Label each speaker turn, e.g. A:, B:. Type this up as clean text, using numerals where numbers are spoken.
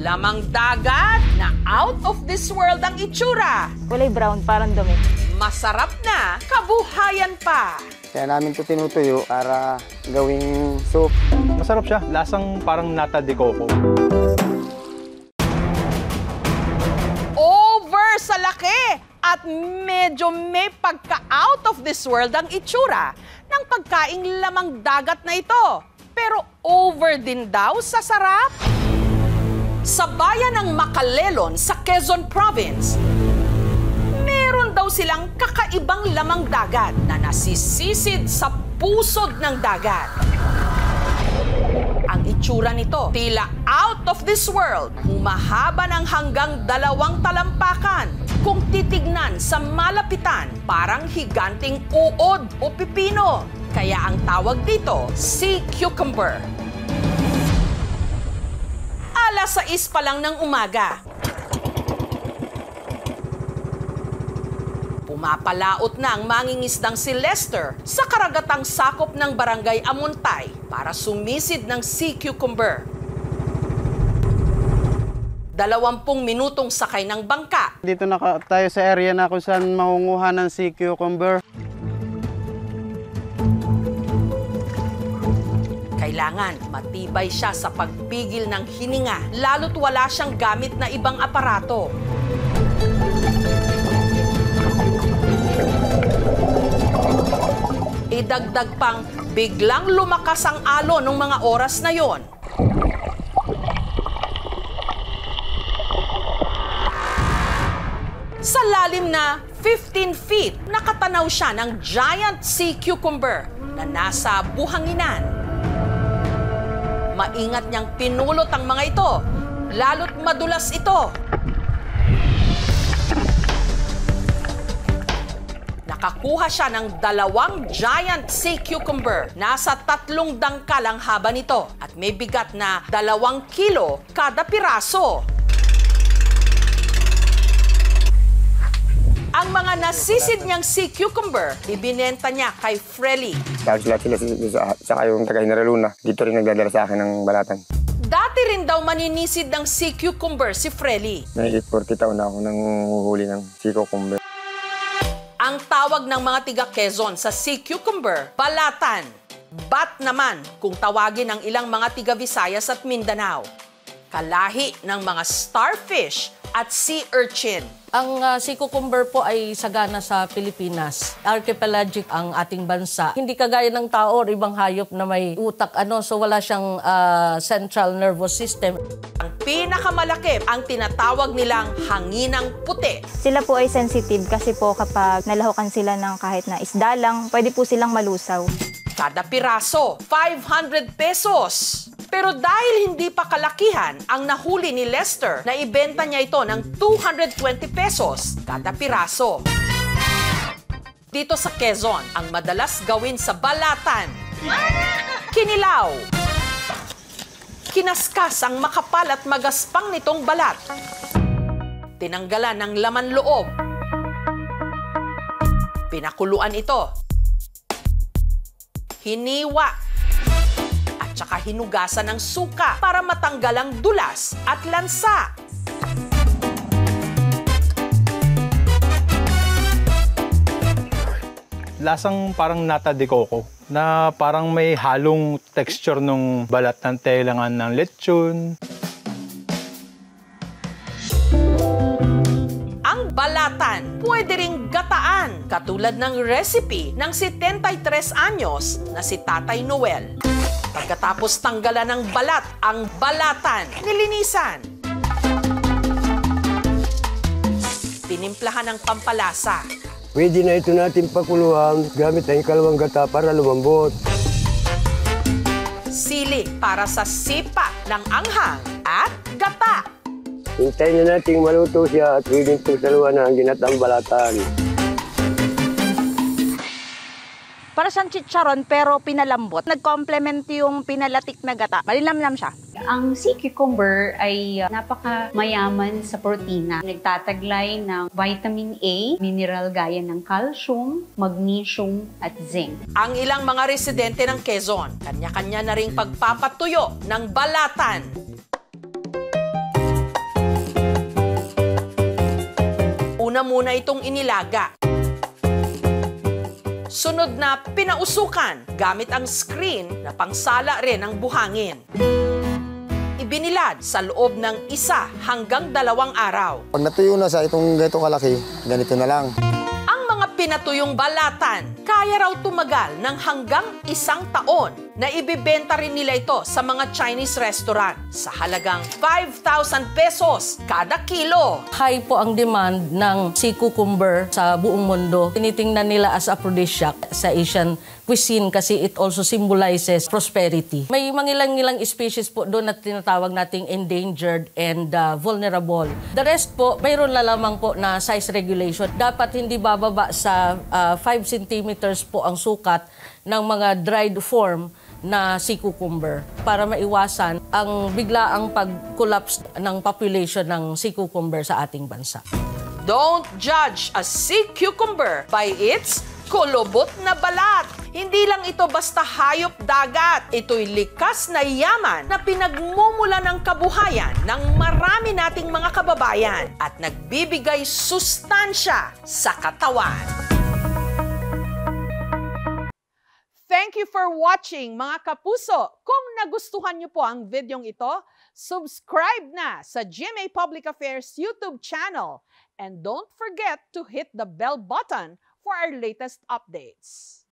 A: Lamang dagat na out of this world ang itsura.
B: Kulay brown, parang dumi.
A: Masarap na, kabuhayan pa.
C: Kaya namin ito tinutuyo para gawing soup.
D: Masarap siya. Lasang parang nata de coco.
A: Over sa laki at medyo may pagka-out of this world ang itsura ng pagkaing lamang dagat na ito. Pero over din daw sa sarap. Sa bayan ng Macalelon sa Quezon Province, meron daw silang kakaibang lamang dagat na nasisisid sa pusod ng dagat. Ang itsura nito, tila out of this world. Humahaba ng hanggang 2 talampakan. Kung titignan sa malapitan, parang higanting uod o pipino. Kaya ang tawag dito, sea cucumber. Alas 6 pa lang ng umaga. Pumapalaot na ang mangingisdang si Lester sa karagatang sakop ng Barangay Amuntay para sumisid ng sea cucumber. 20 minutong sakay ng bangka.
C: Dito na tayo sa area na kung saan makunguha ng sea cucumber.
A: Kailangan matibay siya sa pagpigil ng hininga, lalo't wala siyang gamit na ibang aparato. Idagdag pang biglang lumakas ang alon ng mga oras na yon. Sa lalim na 15 feet, nakatanaw siya ng giant sea cucumber na nasa buhanginan. Maingat niyang pinulot ang mga ito, lalo't madulas ito. Nakakuha siya ng 2 giant sea cucumber. Nasa 3 dangkal ang haba nito at may bigat na 2 kilo kada piraso. Ang mga nasisid niyang sea cucumber, ibinenta niya kay Frely.
C: Tapos lahat sila sa yung taga-General Luna. Dito rin nagdadala sa akin ng balatan.
A: Dati rin daw maninisid ng sea cucumber si Frely.
C: May 40 taon na ako nang huhuli ng sea cucumber.
A: Ang tawag ng mga tiga Quezon sa sea cucumber, balatan. Bat naman kung tawagin ng ilang mga tiga Visayas at Mindanao. Kalahi ng mga starfish at sea urchin.
E: Ang sea cucumber po ay sagana sa Pilipinas. Archipelagic ang ating bansa. Hindi kagaya ng tao o ibang hayop na may utak, so wala siyang central nervous system.
A: Ang pinakamalaki ang tinatawag nilang hanginang puti.
B: Sila po ay sensitive kasi po kapag nalahukan sila ng kahit na isda lang, pwede po silang malusaw.
A: Kada piraso, 500 pesos. Pero dahil hindi pa kalakihan ang nahuli ni Lester, na ibenta niya ito ng 220 pesos kada piraso. Dito sa Quezon, ang madalas gawin sa balatan, kinilaw. Kinaskas ang makapal at magaspang nitong balat. Tinanggalan ng laman loob. Pinakuluan ito. Hiniwa. At saka hinugasan ng suka para matanggal ang dulas at lansa.
D: Lasang parang nata de coco na parang may halong texture ng balat ng telangan ng lechon.
A: Ang balatan pwede ring gataan, katulad ng recipe ng 73 anyos na si Tatay Noel. Pagkatapos tanggalan ng balat ang balatan, nilinisan. Tinimplahan ng pampalasa.
F: Pwede na ito natin pakuluhan gamit ang ikalawang gata para lumambot.
A: Sili para sa sipa ng anghang at gata.
F: Hintayin na natin maluto siya at pwede itong saluhan na ang ginatang balatan.
B: Para siyang chicharon pero pinalambot. Nag-complement yung pinalatik na gata. Malinamnam siya.
G: Ang sea cucumber ay napakamayaman sa protina. Nagtataglay ng vitamin A, mineral gaya ng calcium, magnesium at zinc.
A: Ang ilang mga residente ng Quezon, kanya-kanya na ring pagpapatuyo ng balatan. una muna itong inilaga. Sunod na pinausukan gamit ang screen na pangsala rin ng buhangin. Ibinilad sa loob ng 1 hanggang 2 araw.
C: Pag natuyo na sa itong ganitong kalaki, ganito na lang.
A: Ang mga pinatuyong balatan, kaya raw tumagal ng hanggang 1 taon na ibibenta rin nila ito sa mga Chinese restaurant sa halagang 5,000 pesos kada kilo.
E: High po ang demand ng sea cucumber sa buong mundo. Tinitingnan nila as aphrodisiac sa Asian cuisine kasi it also symbolizes prosperity. May mangilang-ilang species po doon na tinatawag nating endangered and vulnerable. The rest po, mayroon na lamang po na size regulation. Dapat hindi bababa sa 5 centimeters po ang sukat ng mga dried form na sea cucumber para maiwasan ang biglaang pag-collapse ng population ng sea cucumber sa ating bansa.
A: Don't judge a sea cucumber by its kulubot na balat. Hindi lang ito basta hayop dagat. Ito'y likas na yaman na pinagmumula ng kabuhayan ng marami nating mga kababayan at nagbibigay sustansya sa katawan. Thank you for watching, mga kapuso. Kung nagustuhan niyo po ang videong ito, subscribe na sa GMA Public Affairs YouTube channel. And don't forget to hit the bell button for our latest updates.